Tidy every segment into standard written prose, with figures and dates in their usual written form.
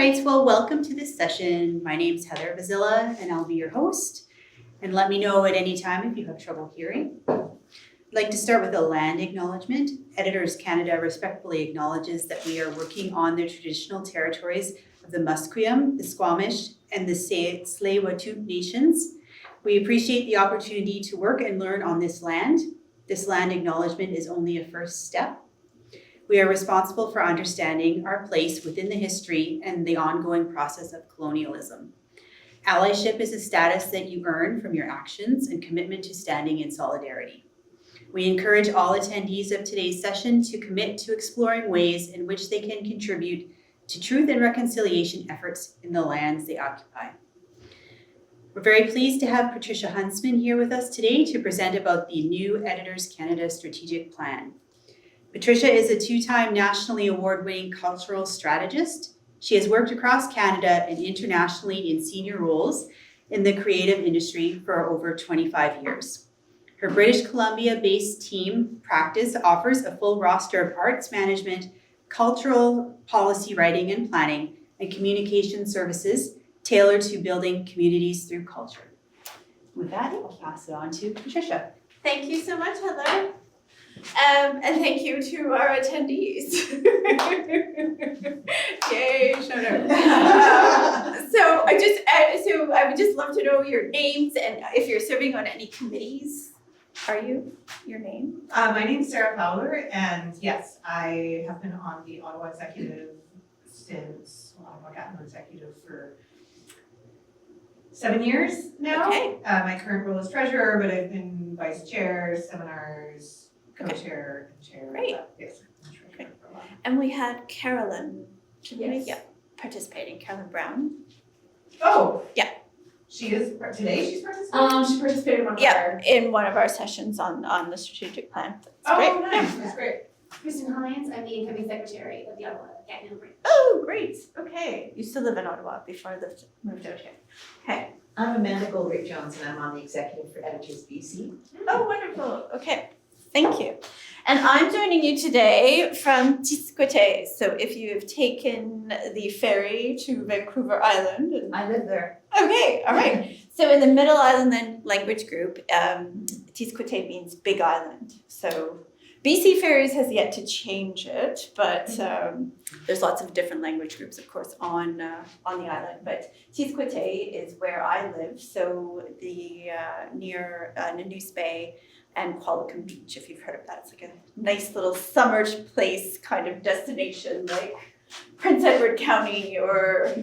right, well, welcome to this session. My name's Heather Vazilla, and I'll be your host. And let me know at any time if you have trouble hearing. I'd like to start with a land acknowledgement. Editors Canada respectfully acknowledges that we are working on the traditional territories of the Musqueam, the Squamish, and the Tsleil-Waututh nations. We appreciate the opportunity to work and learn on this land. This land acknowledgement is only a first step. We are responsible for understanding our place within the history and the ongoing process of colonialism. Allyship is a status that you earn from your actions and commitment to standing in solidarity. We encourage all attendees of today's session to commit to exploring ways in which they can contribute to truth and reconciliation efforts in the lands they occupy. We're very pleased to have Patricia Huntsman here with us today to present about the new Editors Canada Strategic Plan. Patricia is a two-time nationally award-winning cultural strategist. She has worked across Canada and internationally in senior roles in the creative industry for over 25 years. Her British Columbia-based team practice offers a full roster of arts management, cultural policy writing and planning, and communication services tailored to building communities through culture. With that, I'll pass it on to Patricia. Thank you so much, Heather. And thank you to our attendees. Yay, shout out. So I would just love to know your names and if you're serving on any committees. Are you? Your name? My name's Sarah Fowler, and yes, I have been on the Ottawa Executive since Ottawa Gatineau Executive for 7 years now. Okay. My current role is treasurer, but I've been vice chair, seminars, co-chair, and chair. Great. Yes, I'm treasurer for a while. And we had Carolyn. Yes. Yeah, participating. Carolyn Brown. Oh. Yeah. She is, today she's participating? She participated in one of Yeah, in one of our sessions on the strategic plan. That's great. Nice, that's great. Kristen Hines, I'm the incoming secretary of the Ottawa Gatineau Branch. Oh, great. Okay. You still live in Ottawa before I moved out here. Okay. I'm Amanda Goldrick Jones and I'm on the executive for Editors BC. Oh, wonderful. Okay. Thank you. And I'm joining you today from Tisquete. So if you have taken the ferry to Vancouver Island. I live there. Okay, all right. So in the Middle Island then language group, Tisquete means Big Island. So BC Ferries has yet to change it, but there's lots of different language groups, of course, on the island. But Tisquete is where I live, so the near Nanoose Bay and Qualicum Beach, if you've heard of that. It's like a nice little summer place kind of destination, like Prince Edward County, or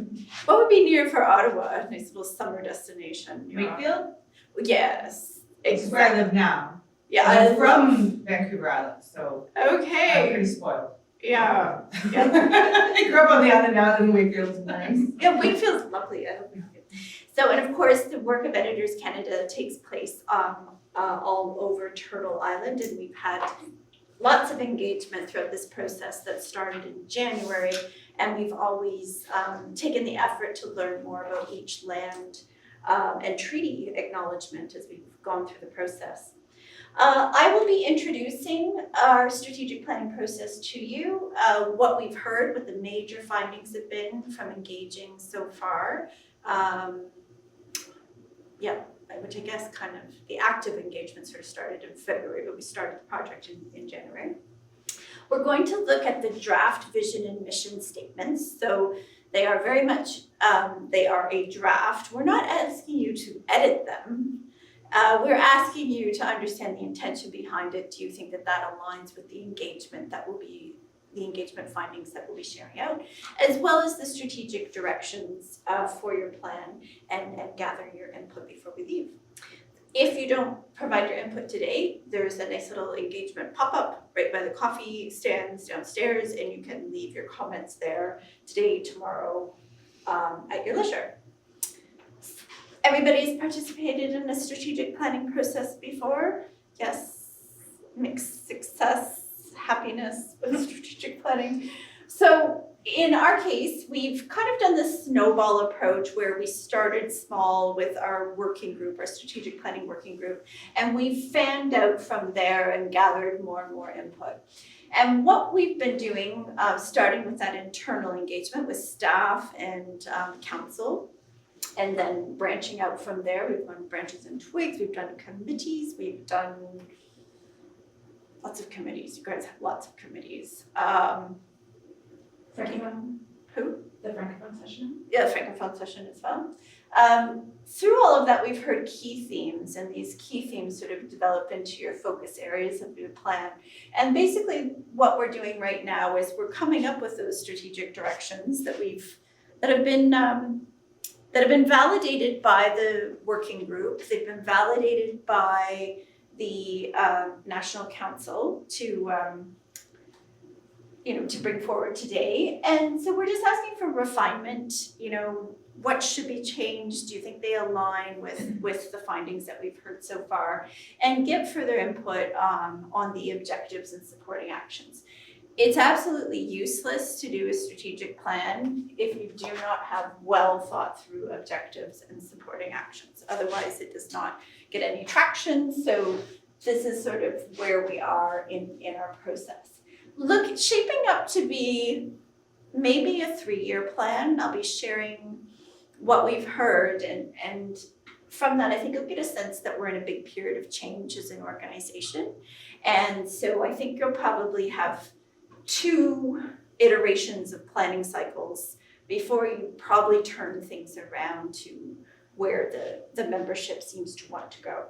what would be near for Ottawa? A nice little summer destination. Wakefield? Yes, It's where I live now. Yeah, I'm from Vancouver Island, so I'm Okay. pretty spoiled. Yeah. I grew up on the island now, in Wakefield sometimes. Yeah, Wakefield's lovely. I love Wakefield. So, and of course, the work of Editors Canada takes place all over Turtle Island, and we've had lots of engagement throughout this process that started in January, and we've always taken the effort to learn more about each land and treaty acknowledgement as we've gone through the process. I will be introducing our strategic planning process to you, what we've heard, what the major findings have been from engaging so far. Which I guess kind of the active engagement sort of started in February, but we started the project in January. We're going to look at the draft vision and mission statements. So they are very much, they are a draft. We're not asking you to edit them. We're asking you to understand the intention behind it. Do you think that that aligns with the engagement that will be, the engagement findings that we'll be sharing out, as well as the strategic directions for your plan and gather your input before we leave. If you don't provide your input today, there's a nice little engagement pop-up right by the coffee stands downstairs, and you can leave your comments there today, tomorrow, at your leisure. Everybody's participated in a strategic planning process before? Yes, mixed success, happiness with strategic planning. So in our case, we've kind of done this snowball approach where we started small with our working group, our strategic planning working group, and we've fanned out from there and gathered more and more input. And what we've been doing, starting with that internal engagement with staff and council, and then branching out from there, we've done branches and twigs, we've done committees, we've done lots of committees. You guys have lots of committees. Who? The Francophone session. Yeah, the Francophone session as well. Through all of that, we've heard key themes, and these key themes sort of develop into your focus areas of your plan. And basically, what we're doing right now is we're coming up with those strategic directions that have been validated by the working group. They've been validated by the National Council to bring forward today. And so we're just asking for refinement, what should be changed? Do you think they align with the findings that we've heard so far? And get further input on the objectives and supporting actions. It's absolutely useless to do a strategic plan if you do not have well thought through objectives and supporting actions. Otherwise, it does not get any traction. So this is sort of where we are in our process. Look, it's shaping up to be maybe a 3-year plan. I'll be sharing what we've heard, and from that, I think you'll get a sense that we're in a big period of change as an organization. And so I think you'll probably have 2 iterations of planning cycles before you probably turn things around to where the membership seems to want to go.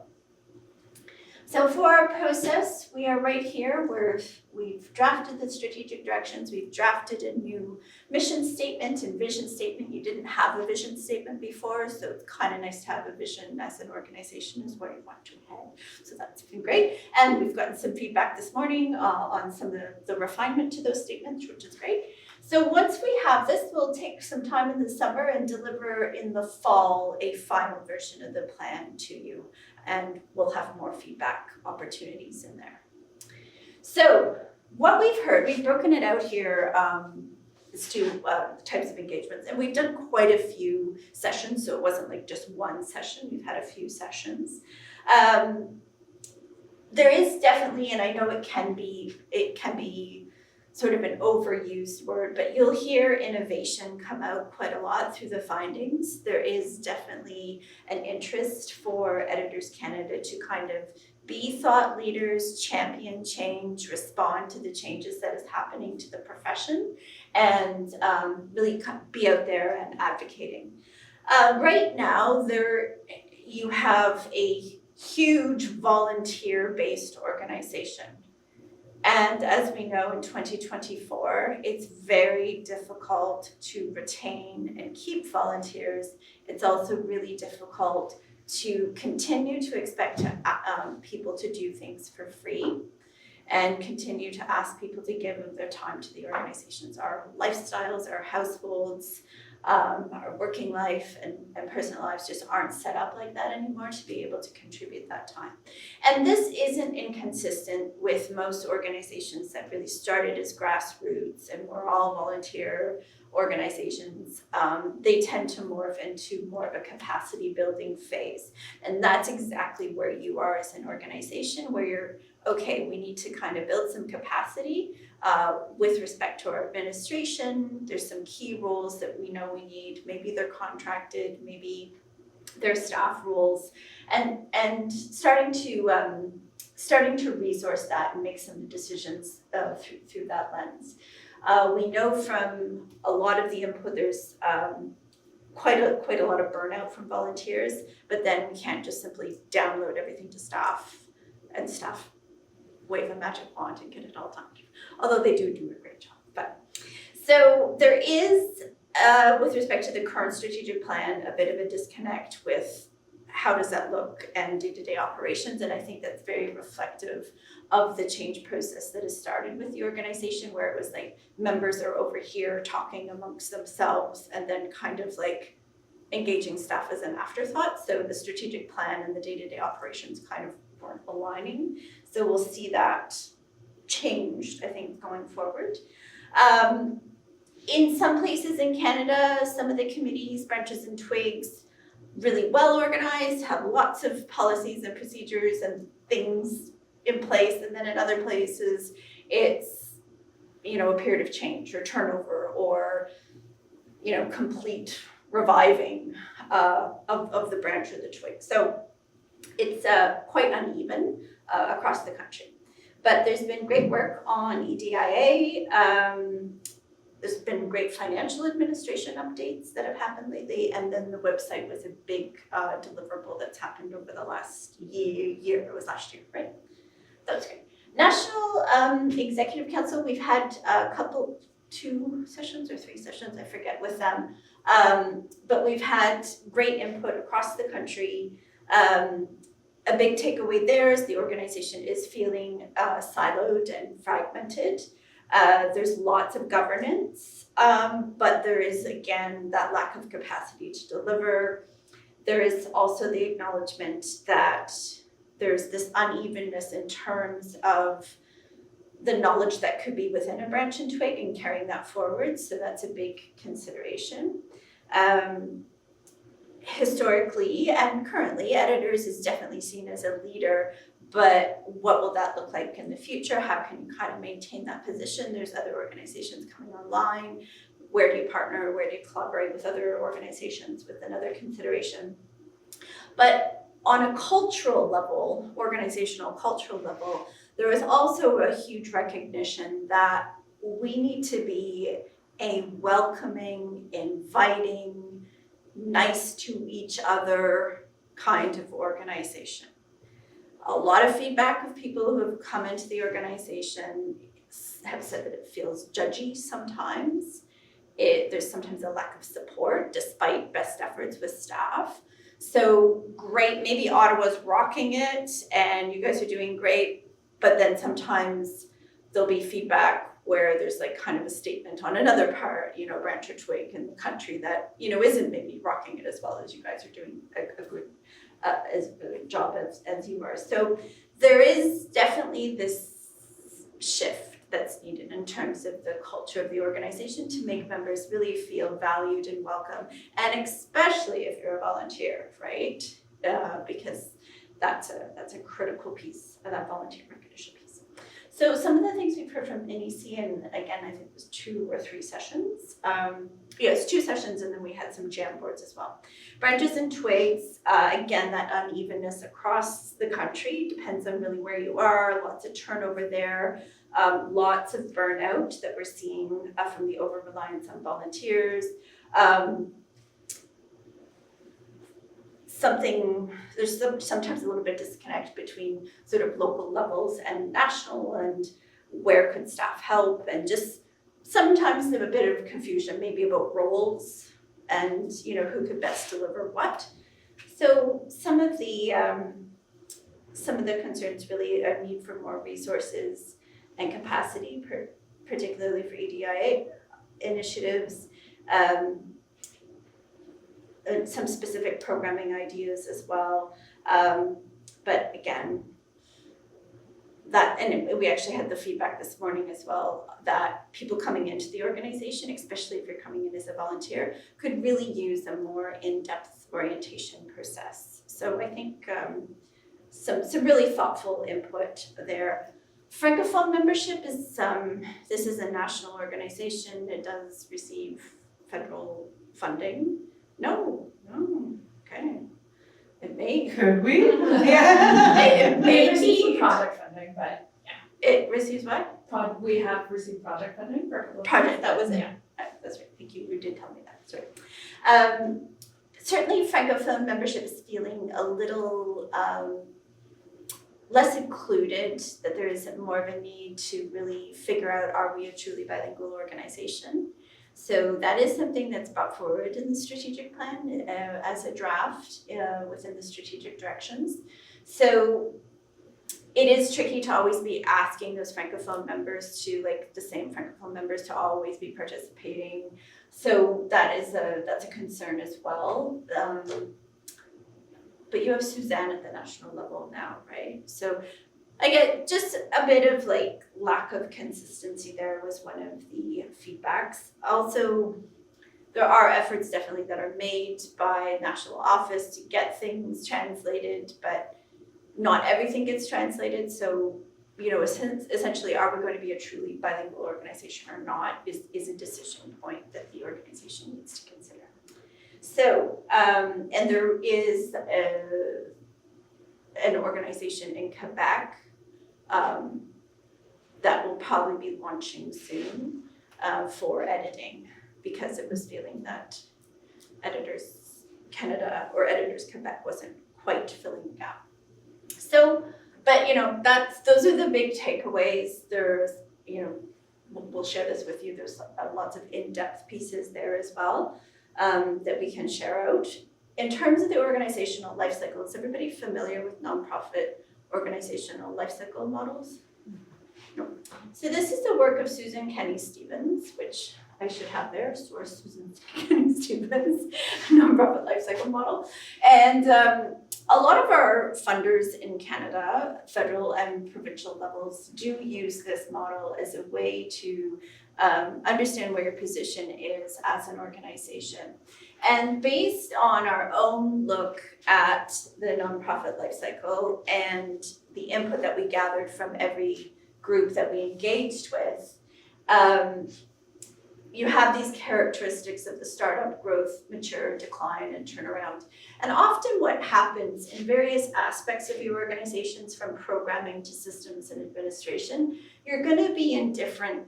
So for our process, we are right here where we've drafted the strategic directions, we've drafted a new mission statement and vision statement. You didn't have a vision statement before, so it's kind of nice to have a vision as an organization is where you want to head. So that's been great. And we've gotten some feedback this morning on some of the refinement to those statements, which is great. So once we have this, we'll take some time in the summer and deliver in the fall a final version of the plan to you. And we'll have more feedback opportunities in there. So what we've heard, we've broken it out here as to types of engagements. And we've done quite a few sessions, so it wasn't like just one session. We've had a few sessions. There is definitely, and I know it can be sort of an overused word, but you'll hear innovation come out quite a lot through the findings. There is definitely an interest for Editors Canada to kind of be thought leaders, champion change, respond to the changes that is happening to the profession, and really be out there and advocating. Right now, you have a huge volunteer-based organization. And as we know, in 2024, it's very difficult to retain and keep volunteers. It's also really difficult to continue to expect people to do things for free and continue to ask people to give of their time to the organizations. Our lifestyles, our households, our working life and personal lives just aren't set up like that anymore to be able to contribute that time. And this isn't inconsistent with most organizations that really started as grassroots and were all volunteer organizations. They tend to morph into more of a capacity building phase. And that's exactly where you are as an organization, where you're, okay, we need to kind of build some capacity with respect to our administration. There's some key roles that we know we need. Maybe they're contracted, maybe they're staff roles, and starting to resource that and make some decisions through that lens. We know from a lot of the input there's quite a lot of burnout from volunteers, but then we can't just simply download everything to staff and staff wave a magic wand and get it all done. Although they do a great job. But so there is, with respect to the current strategic plan, a bit of a disconnect with how does that look and day-to-day operations. And I think that's very reflective of the change process that has started with the organization, where it was like members are over here talking amongst themselves and then kind of like engaging staff as an afterthought. So the strategic plan and the day-to-day operations kind of weren't aligning. So we'll see that changed, I think, going forward. In some places in Canada, some of the committees, branches and twigs, really well organized, have lots of policies and procedures and things in place. And then in other places, it's a period of change or turnover or, complete reviving of the branch or the twig. So it's quite uneven across the country. But there's been great work on EDIA. There's been great financial administration updates that have happened lately, and then the website was a big deliverable that's happened over the last year. It was last year, right? That was great. National Executive Council, we've had two sessions or three sessions, I forget, with them. But we've had great input across the country. A big takeaway there is the organization is feeling siloed and fragmented. There's lots of governance, but there is, again, that lack of capacity to deliver. There is also the acknowledgement that there's this unevenness in terms of the knowledge that could be within a branch and twig and carrying that forward, so that's a big consideration. Historically and currently, Editors is definitely seen as a leader, but what will that look like in the future? How can you kind of maintain that position? There's other organizations coming online. Where do you partner? Where do you collaborate with other organizations with another consideration? But on a cultural level, organizational cultural level, there is also a huge recognition that we need to be a welcoming, inviting, nice to each other kind of organization. A lot of feedback of people who have come into the organization have said that it feels judgy sometimes. There's sometimes a lack of support despite best efforts with staff. So great, maybe Ottawa's rocking it and you guys are doing great, but then sometimes there'll be feedback where there's like kind of a statement on another part, branch or twig in the country that, isn't maybe rocking it as well as you guys are doing a good job as you are. So there is definitely this shift that's needed in terms of the culture of the organization to make members really feel valued and welcome, and especially if you're a volunteer, right? Because that's a critical piece of that volunteer recognition piece. So some of the things we've heard from NEC, and again, I think it was 2 or 3 sessions. Yes, 2 sessions, and then we had some jam boards as well. Branches and twigs, again, that unevenness across the country depends on really where you are, lots of turnover there, lots of burnout that we're seeing from the over-reliance on volunteers. There's sometimes a little bit of disconnect between sort of local levels and national, and where could staff help, and just sometimes there's a bit of confusion maybe about roles and who could best deliver what. So some of the concerns really are need for more resources and capacity, particularly for EDIA initiatives. Some specific programming ideas as well, but again, and we actually had the feedback this morning as well that people coming into the organization, especially if you're coming in as a volunteer, could really use a more in-depth orientation process. So I think some really thoughtful input there. Francophone membership is this is a national organization. It does receive federal funding. No, okay. It may. Could we? Yeah. It may receive be. project funding, but It receives what? we have received project funding for. Project, that was it. Yeah. That's right, thank you, you did tell me that, that's right. Certainly Francophone membership is feeling a little less included, that there is more of a need to really figure out, are we a truly bilingual organization? So that is something that's brought forward in the strategic plan as a draft within the strategic directions. So it is tricky to always be asking those Francophone members to, like the same Francophone members, to always be participating. So that's a concern as well. But you have Suzanne at the national level now, right? So I get just a bit of like lack of consistency there was one of the feedbacks. Also, there are efforts definitely that are made by national office to get things translated, but not everything gets translated. So, essentially, are we going to be a truly bilingual organization or not is a decision point that the organization needs to consider. So, and there is an organization in Quebec that will probably be launching soon for editing, because it was feeling that Editors Canada or Editors Quebec wasn't quite filling the gap. So, but those are the big takeaways. There's, we'll share this with you. There's lots of in-depth pieces there as well that we can share out. In terms of the organizational life cycle, is everybody familiar with nonprofit organizational life cycle models? No. So this is the work of Susan Kenny Stevens, which I should have there, source Susan Kenny Stevens, nonprofit life cycle model. And a lot of our funders in Canada, federal and provincial levels, do use this model as a way to understand where your position is as an organization. And based on our own look at the nonprofit life cycle and the input that we gathered from every group that we engaged with, you have these characteristics of the startup, growth, mature, decline, and turnaround. And often what happens in various aspects of your organizations, from programming to systems and administration, you're gonna be in different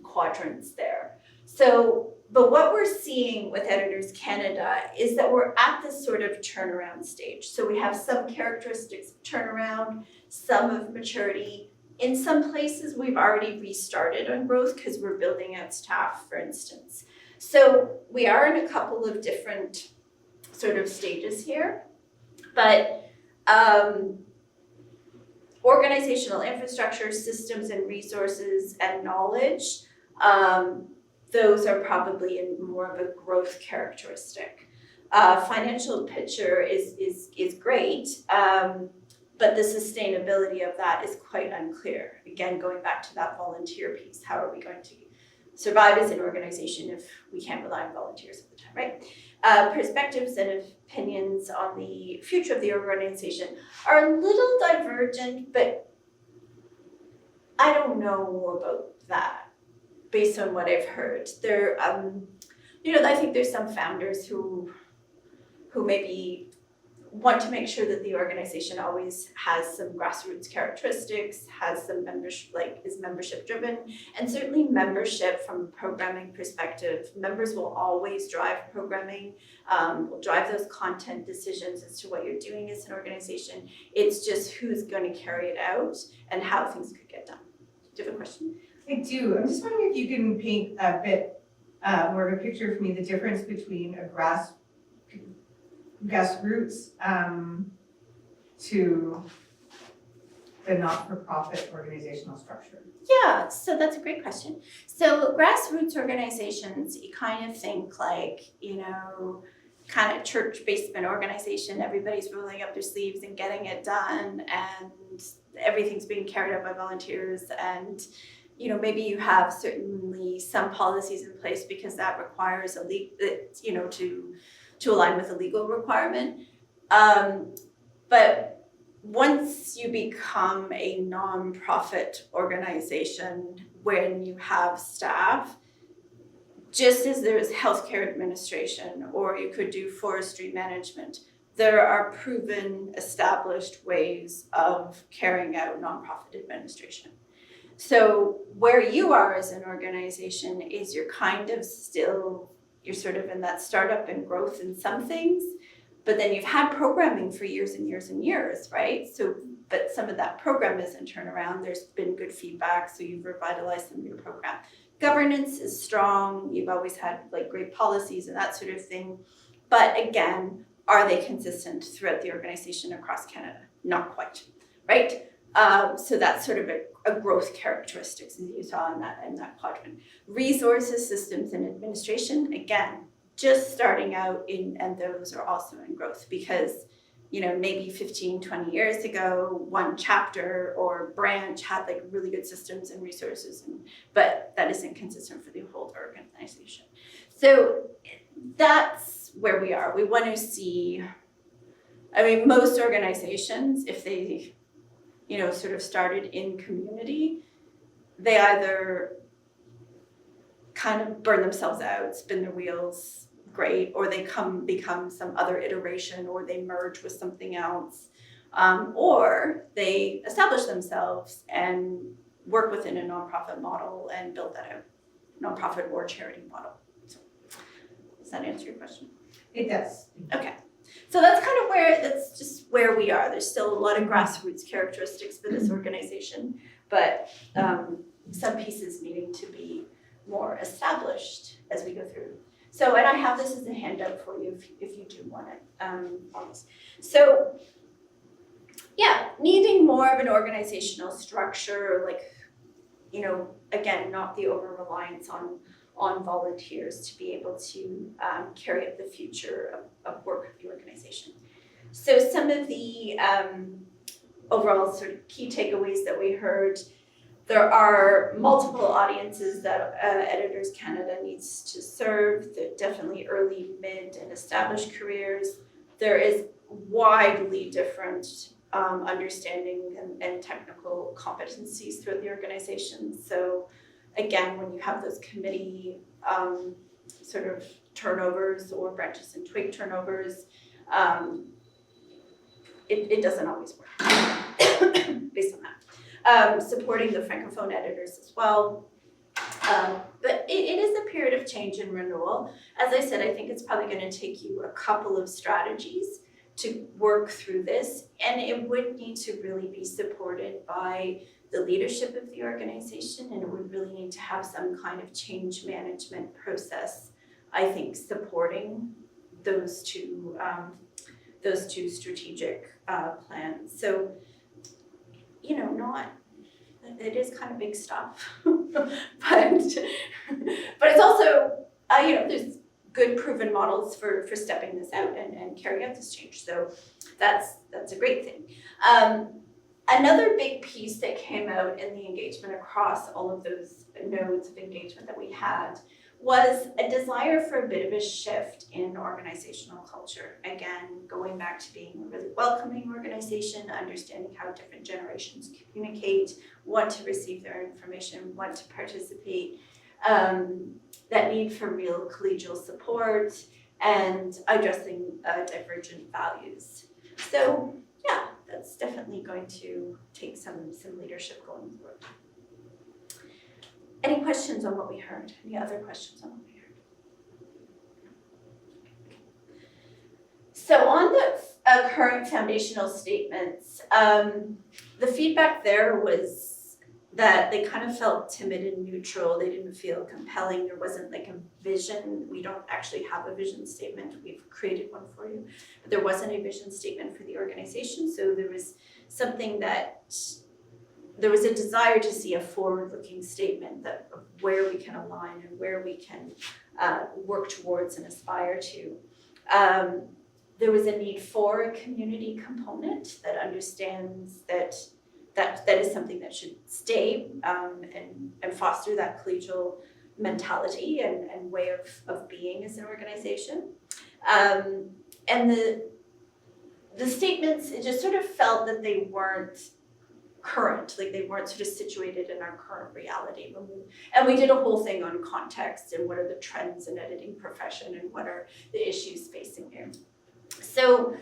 quadrants there. So, but what we're seeing with Editors Canada is that we're at this sort of turnaround stage. So we have some characteristics of turnaround, some of maturity. In some places, we've already restarted on growth because we're building out staff, for instance. So we are in a couple of different sort of stages here, but organizational infrastructure, systems and resources and knowledge, those are probably in more of a growth characteristic. Financial picture is great, but the sustainability of that is quite unclear. Again, going back to that volunteer piece, how are we going to survive as an organization if we can't rely on volunteers all the time, right? Perspectives and opinions on the future of the organization are a little divergent, but I don't know about that based on what I've heard. There, I think there's some founders who maybe want to make sure that the organization always has some grassroots characteristics, has some membership, is membership driven, and certainly membership from a programming perspective. Members will always drive programming, will drive those content decisions as to what you're doing as an organization. It's just who's going to carry it out and how things could get done. Do you have a question? I do. I'm just wondering if you can paint a bit more of a picture for me, the difference between a grassroots to the not-for-profit organizational structure. Yeah, so that's a great question. So grassroots organizations, you kind of think kind of church basement organization, everybody's rolling up their sleeves and getting it done, and everything's being carried out by volunteers, and maybe you have certainly some policies in place because that requires to align with a legal requirement. But once you become a nonprofit organization, when you have staff, just as there's healthcare administration, or you could do forestry management, there are proven, established ways of carrying out nonprofit administration. So where you are as an organization is you're sort of in that startup and growth in some things, but then you've had programming for years and years and years, right? So, but some of that program isn't turned around. There's been good feedback, so you've revitalized some of your program. Governance is strong. You've always had great policies and that sort of thing. But again, are they consistent throughout the organization across Canada? Not quite, right? So that's sort of a growth characteristics as you saw in that quadrant. Resources, systems, and administration, again, just starting out and those are also in growth because, maybe 15, 20 years ago, one chapter or branch had really good systems and resources, but that isn't consistent for the whole organization. So that's where we are. We want to see, most organizations, if they sort of started in community, they either kind of burn themselves out, spin their wheels, great, or they become some other iteration, or they merge with something else, or they establish themselves and work within a nonprofit model and build that out, nonprofit or charity model. So, does that answer your question? It does. Okay, so that's kind of that's just where we are. There's still a lot of grassroots characteristics for this organization, but some pieces needing to be more established as we go through. So, and I have this as a handout for you if you do want it on this. So, yeah, needing more of an organizational structure, like, again, not the over-reliance on volunteers to be able to carry out the future of work of the organization. So some of the overall sort of key takeaways that we heard, there are multiple audiences that Editors Canada needs to serve. They're definitely early, mid, and established careers. There is widely different understanding and technical competencies throughout the organization. So again, when you have those committee sort of turnovers or branches and twig turnovers, it doesn't always work based on that. Supporting the Francophone editors as well. But it is a period of change and renewal. As I said, I think it's probably going to take you a couple of strategies to work through this, and it would need to really be supported by the leadership of the organization, and it would really need to have some kind of change management process, I think, supporting those two strategic plans. So, it is kind of big stuff, but it's also, there's good proven models for stepping this out and carrying out this change. So that's a great thing. Another big piece that came out in the engagement across all of those nodes of engagement that we had was a desire for a bit of a shift in organizational culture. Again, going back to being a really welcoming organization, understanding how different generations communicate, want to receive their information, want to participate, that need for real collegial support, and addressing divergent values. So yeah, that's definitely going to take some leadership going forward. Any questions on what we heard? Any other questions on what we heard? So on the current foundational statements, the feedback there was that they kind of felt timid and neutral. They didn't feel compelling. There wasn't like a vision. We don't actually have a vision statement. We've created one for you, but there wasn't a vision statement for the organization. So there was there was a desire to see a forward-looking statement of where we can align and where we can work towards and aspire to. There was a need for a community component that understands that is something that should stay and foster that collegial mentality and way of being as an organization. And the statements, it just sort of felt that they weren't current, like they weren't sort of situated in our current reality. And we did a whole thing on context and what are the trends in editing profession and what are the issues facing here. So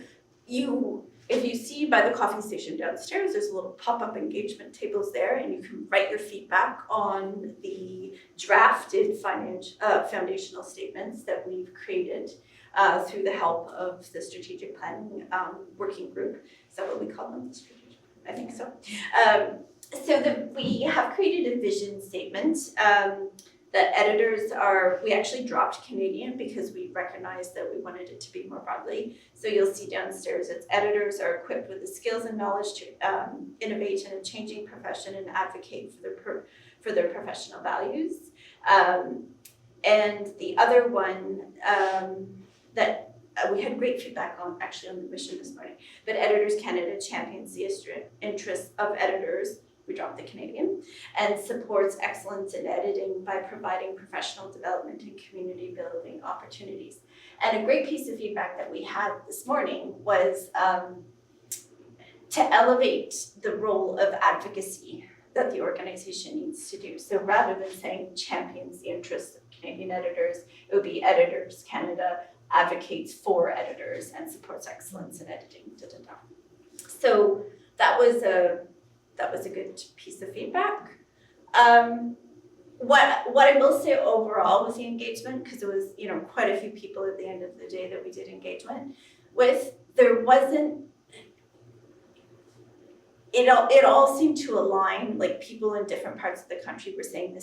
if you see by the coffee station downstairs, there's a little pop-up engagement tables there, and you can write your feedback on the drafted foundational statements that we've created through the help of the strategic planning working group. Is that what we call them? I think so. We have created a vision statement that editors we actually dropped Canadian because we recognized that we wanted it to be more broadly. So you'll see downstairs, editors are equipped with the skills and knowledge to innovate in a changing profession and advocate for their professional values. And the other one that we had great feedback on, actually on the mission this morning, but Editors Canada champions the interests of editors, we dropped the Canadian, and supports excellence in editing by providing professional development and community building opportunities. And a great piece of feedback that we had this morning was to elevate the role of advocacy that the organization needs to do. So rather than saying champions the interests of Canadian editors, it would be Editors Canada advocates for editors and supports excellence in editing. So that was a good piece of feedback. What I will say overall was the engagement, because it was, quite a few people at the end of the day that we did engagement with. There wasn't, it all seemed to align, like people in different parts of the country were saying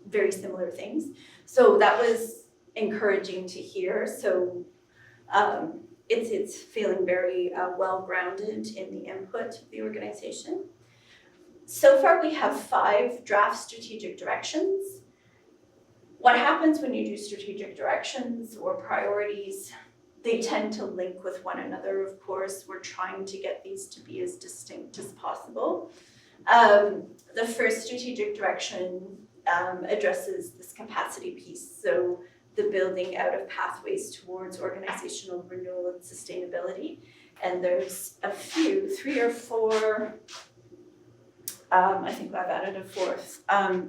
very similar things. So that was encouraging to hear. So it's feeling very well-grounded in the input of the organization. So far, we have 5 draft strategic directions. What happens when you do strategic directions or priorities, they tend to link with one another, of course. We're trying to get these to be as distinct as possible. The first strategic direction addresses this capacity piece, so the building out of pathways towards organizational renewal and sustainability. And there's a few, 3 or 4, I think I've added a 4th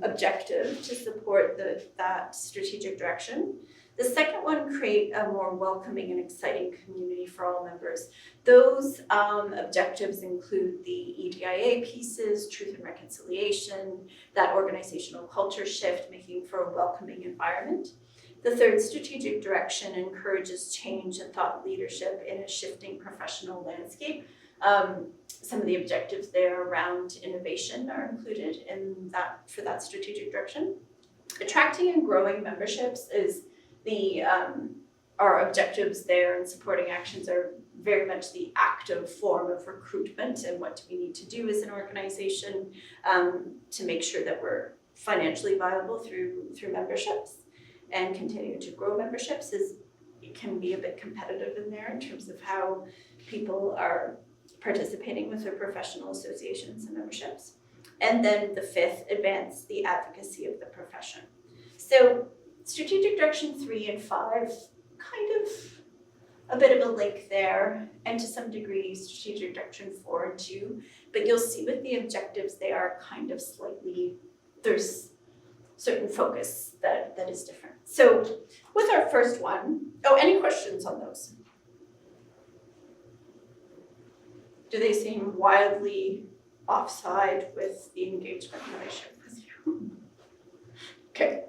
objective to support that strategic direction. The second one, create a more welcoming and exciting community for all members. Those objectives include the EDIA pieces, truth and reconciliation, that organizational culture shift, making for a welcoming environment. The third strategic direction encourages change and thought leadership in a shifting professional landscape. Some of the objectives there around innovation are included in that for that strategic direction. Attracting and growing memberships is our objectives there, and supporting actions are very much the active form of recruitment, and what do we need to do as an organization to make sure that we're financially viable through memberships and continue to grow memberships. It can be a bit competitive in there in terms of how people are participating with their professional associations and memberships. And then the 5th, advance the advocacy of the profession. So strategic direction 3 and 5, kind of a bit of a link there, and to some degree strategic direction 4 and 2, but you'll see with the objectives they are kind of slightly, there's certain focus that is different. So with our first one, any questions on those? Do they seem wildly offside with the engagement that I shared with you? Okay.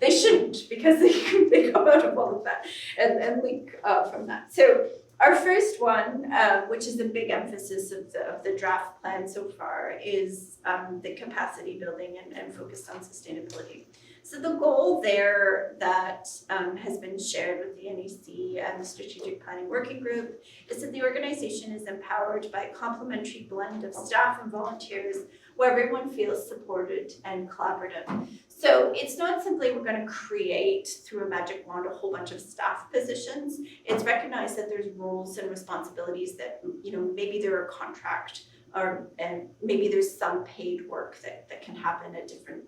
They shouldn't, because they come out of all of that and link from that. So our first one, which is a big emphasis of the draft plan so far, is the capacity building and focused on sustainability. So the goal there that has been shared with the NEC and the Strategic Planning Working Group is that the organization is empowered by a complementary blend of staff and volunteers where everyone feels supported and collaborative. So it's not simply we're going to create through a magic wand a whole bunch of staff positions. It's recognized that there's roles and responsibilities that, maybe they're a contract and maybe there's some paid work that can happen at different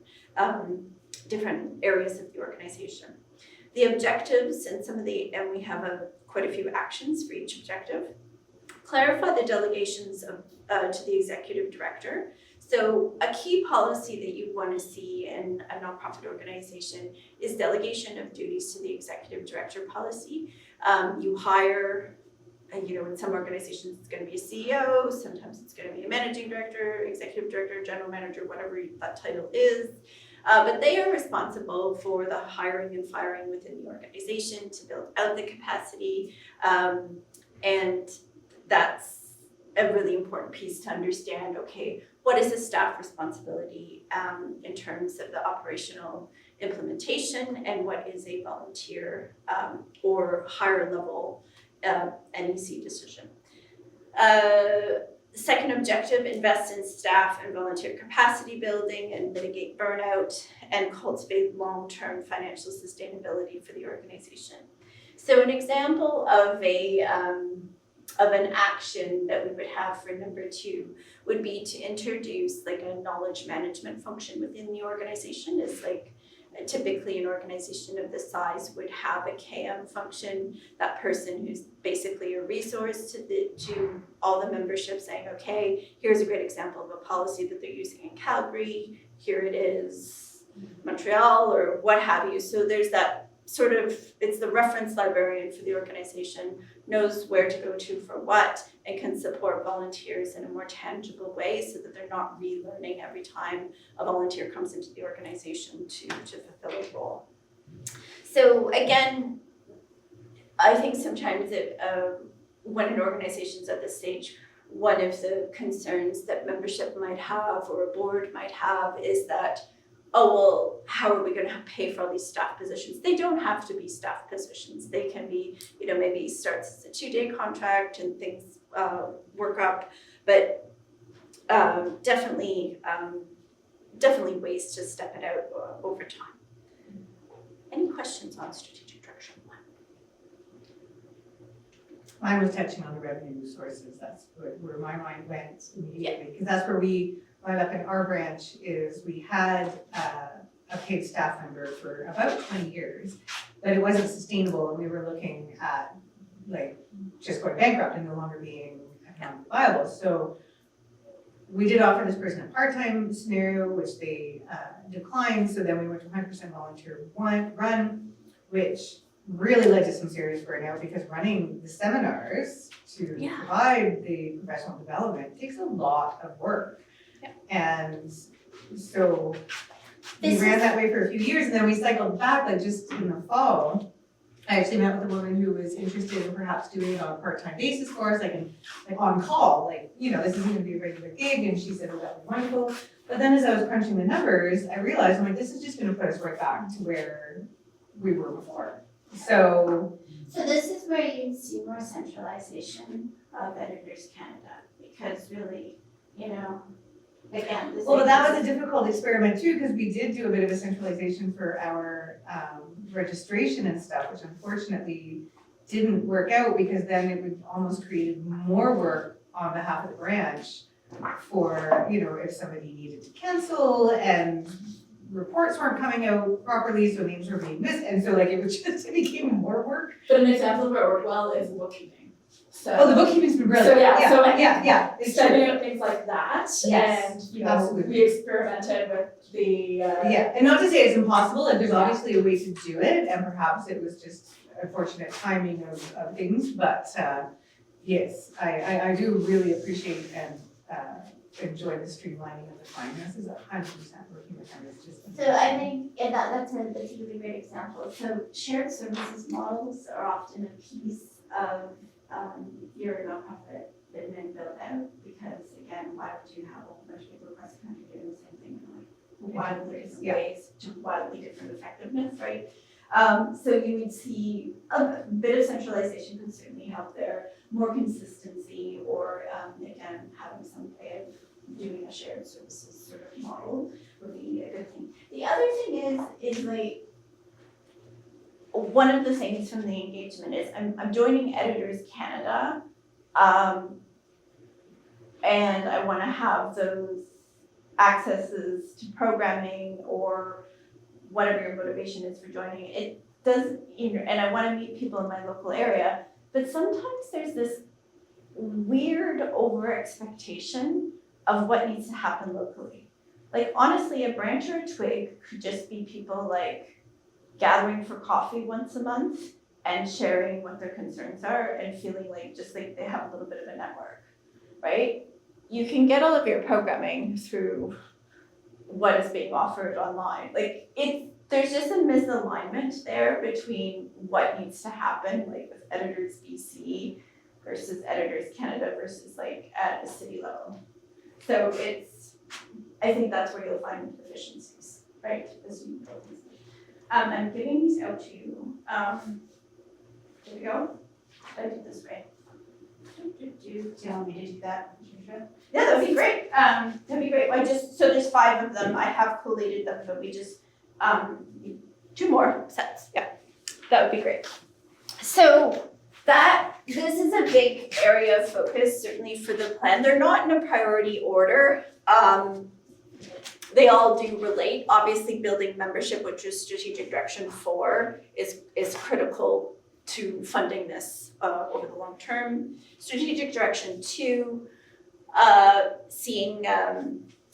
areas of the organization. The objectives and and we have quite a few actions for each objective. Clarify the delegations to the executive director. So a key policy that you want to see in a nonprofit organization is delegation of duties to the executive director policy. You hire, in some organizations it's going to be a CEO, sometimes it's going to be a managing director, executive director, general manager, whatever that title is. But they are responsible for the hiring and firing within the organization to build out the capacity. And that's a really important piece to understand, okay, what is the staff responsibility in terms of the operational implementation, and what is a volunteer or higher level NEC decision. Second objective, invest in staff and volunteer capacity building and mitigate burnout and cultivate long-term financial sustainability for the organization. So an example of an action that we would have for number 2 would be to introduce like a knowledge management function within the organization. Is like typically an organization of this size would have a KM function, that person who's basically a resource to all the membership saying, okay, here's a great example of a policy that they're using in Calgary, here it is Montreal or what have you. So there's that sort of, it's the reference librarian for the organization, knows where to go to for what, and can support volunteers in a more tangible way so that they're not relearning every time a volunteer comes into the organization to fulfill a role. So again, I think sometimes when an organization's at this stage, one of the concerns that membership might have or a board might have is that, oh, well, how are we going to pay for all these staff positions? They don't have to be staff positions. They can be, maybe starts as a 2-day contract and things work up, but definitely ways to step it out over time. Any questions on strategic direction 1? Mine was touching on the revenue sources, that's where my mind went immediately, because that's where right up in our branch is we had a paid staff member for about 20 years, but it wasn't sustainable and we were looking at like just going bankrupt and no longer being economically viable. So we did offer this person a part-time scenario, which they declined. So then we went to 100% volunteer run, which really led to some serious burnout because running the seminars to provide the professional development takes a lot of work. Yeah. And so we ran that way for a few years and then we cycled back like just in the fall. I actually met with a woman who was interested in perhaps doing it on a part-time basis for us, like on call, this isn't gonna be a regular gig, and she said, oh, that would be wonderful. But then as I was crunching the numbers, I realized, this is just gonna put us right back to where we were before. So this is where you see more centralization of Editors Canada, because really, again, this well, that was a difficult experiment too, because we did do a bit of a centralization for our registration and stuff, which unfortunately didn't work out because then it would almost create more work on behalf of the branch for, if somebody needed to cancel and reports weren't coming out properly, so names were being missed, and so it became more work. But an example of where it worked well is bookkeeping. So. Oh, the bookkeeping's been brilliant. So yeah, so yeah, it's setting true. out things like that, Yes, and absolutely. we experimented with the Yeah, and not to say it's impossible, there's obviously a way to do it, and perhaps it was just unfortunate timing of things, but yes, I do really appreciate and enjoy the streamlining of the finances, 100% working with them is just. So I think that's a really great example. So shared services models are often a piece of your nonprofit been built out, because again, why would you have a whole bunch of people across the country doing the same thing in wildly different ways to wildly different effectiveness, right? So you would see a bit of centralization could certainly help there, more consistency, or again, having some way of doing a shared services sort of model would be a good thing. The other thing is one of the things from the engagement is I'm joining Editors Canada, and I want to have those accesses to programming or whatever your motivation is for joining. It does, and I want to meet people in my local area, but sometimes there's this weird over expectation of what needs to happen locally. Like honestly, a branch or a twig could just be people gathering for coffee once a month and sharing what their concerns are and feeling like they have a little bit of a network, right? You can get all of your programming through what is being offered online. There's just a misalignment there between what needs to happen, with Editors BC versus Editors Canada versus at a city level. So I think that's where you'll find efficiencies, right? As you build these. I'm giving these out to you. There we go. Did I do this right? Do you want me to do that, Patricia? Yeah, that'd be great. That'd be great. So there's 5 of them. I have collated them, but we just 2 more sets. Yeah, that would be great. So this is a big area of focus, certainly for the plan. They're not in a priority order, they all do relate. Obviously, building membership, which is strategic direction 4, is critical to funding this over the long term. Strategic direction 2, seeing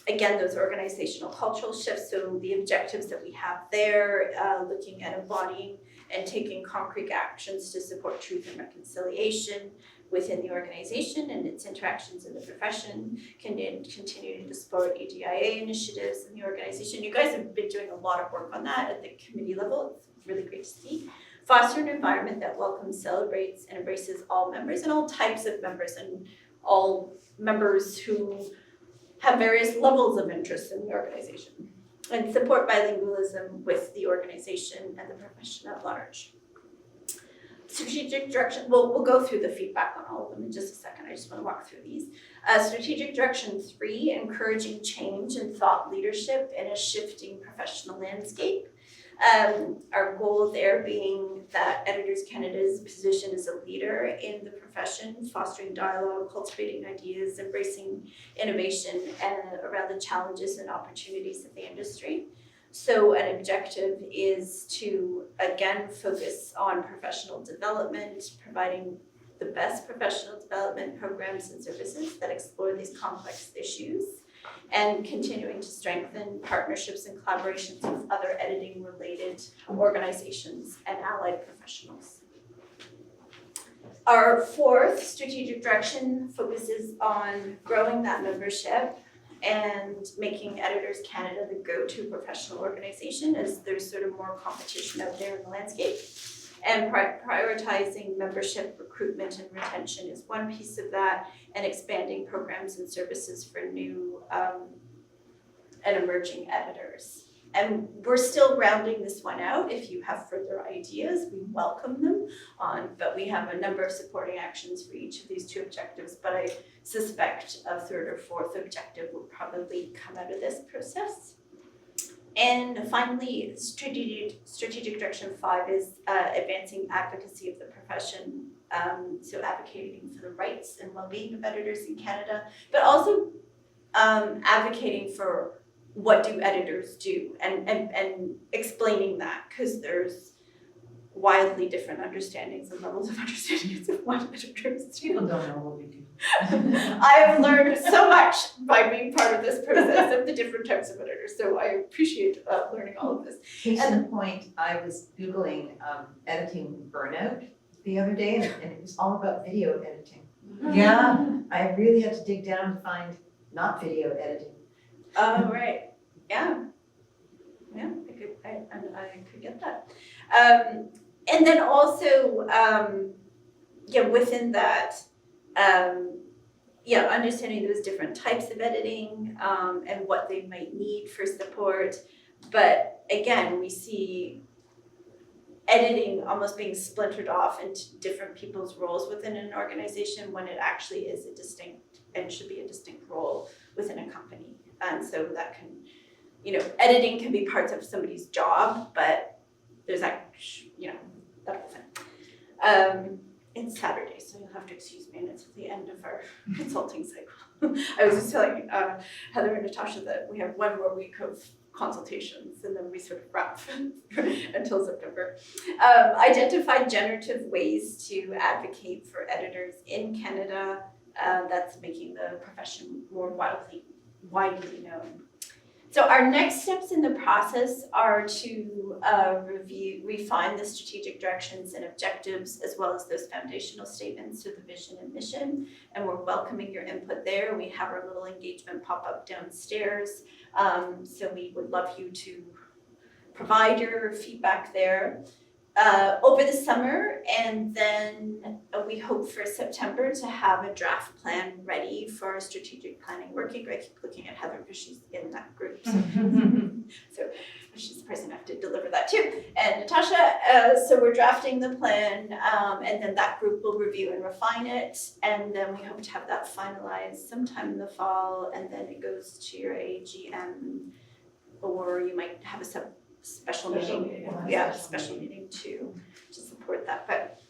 again those organizational cultural shifts. So the objectives that we have there, looking at embodying and taking concrete actions to support truth and reconciliation within the organization and its interactions in the profession, continuing to support EDIA initiatives in the organization. You guys have been doing a lot of work on that at the committee level. It's really great to see. Foster an environment that welcomes, celebrates, and embraces all members and all types of members and all members who have various levels of interest in the organization. And support bilingualism with the organization and the profession at large. Strategic direction, we'll go through the feedback on all of them in just a second. I just want to walk through these. Strategic direction 3, encouraging change and thought leadership in a shifting professional landscape. Our goal there being that Editors Canada's position as a leader in the profession, fostering dialogue, cultivating ideas, embracing innovation and around the challenges and opportunities of the industry. So an objective is to, again, focus on professional development, providing the best professional development programs and services that explore these complex issues, and continuing to strengthen partnerships and collaborations with other editing-related organizations and allied professionals. Our 4th strategic direction focuses on growing that membership and making Editors Canada the go-to professional organization as there's sort of more competition out there in the landscape. And prioritizing membership recruitment and retention is one piece of that, and expanding programs and services for new and emerging editors. And we're still rounding this one out. If you have further ideas, we welcome them but we have a number of supporting actions for each of these 2 objectives, but I suspect a 3rd or 4th objective will probably come out of this process. And finally, strategic direction 5 is advancing advocacy of the profession, so advocating for the rights and well-being of editors in Canada, but also advocating for what do editors do and explaining that, because there's wildly different understandings and levels of understandings of what editors do. People don't know what we do. I have learned so much by being part of this process of the different types of editors, so I appreciate learning all of this. Case in point, I was Googling editing burnout the other day, and it was all about video editing. Yeah, I really had to dig down to find not video editing. Oh, right, yeah. Yeah, I could get that. And then also, within that, understanding those different types of editing and what they might need for support. But again, we see editing almost being splintered off into different people's roles within an organization when it actually is a distinct and should be a distinct role within a company. And so that can, editing can be parts of somebody's job, but there's that whole thing. It's Saturday, so you'll have to excuse me, and it's the end of our consulting cycle. I was just telling Heather and Natasha that we have one more week of consultations, and then we sort of wrap until September. Identified generative ways to advocate for editors in Canada. That's making the profession more widely known. So our next steps in the process are to refine the strategic directions and objectives, as well as those foundational statements to the vision and mission. And we're welcoming your input there. We have our little engagement pop-up downstairs. So we would love you to provide your feedback there. Over the summer, and then we hope for September to have a draft plan ready for our strategic planning working group. I keep looking at Heather because she's in that group, so she's the person I have to deliver that to. And Natasha, so we're drafting the plan, and then that group will review and refine it, and then we hope to have that finalized sometime in the fall, and then it goes to your AGM, or you might have a special meeting, special meeting to support that. But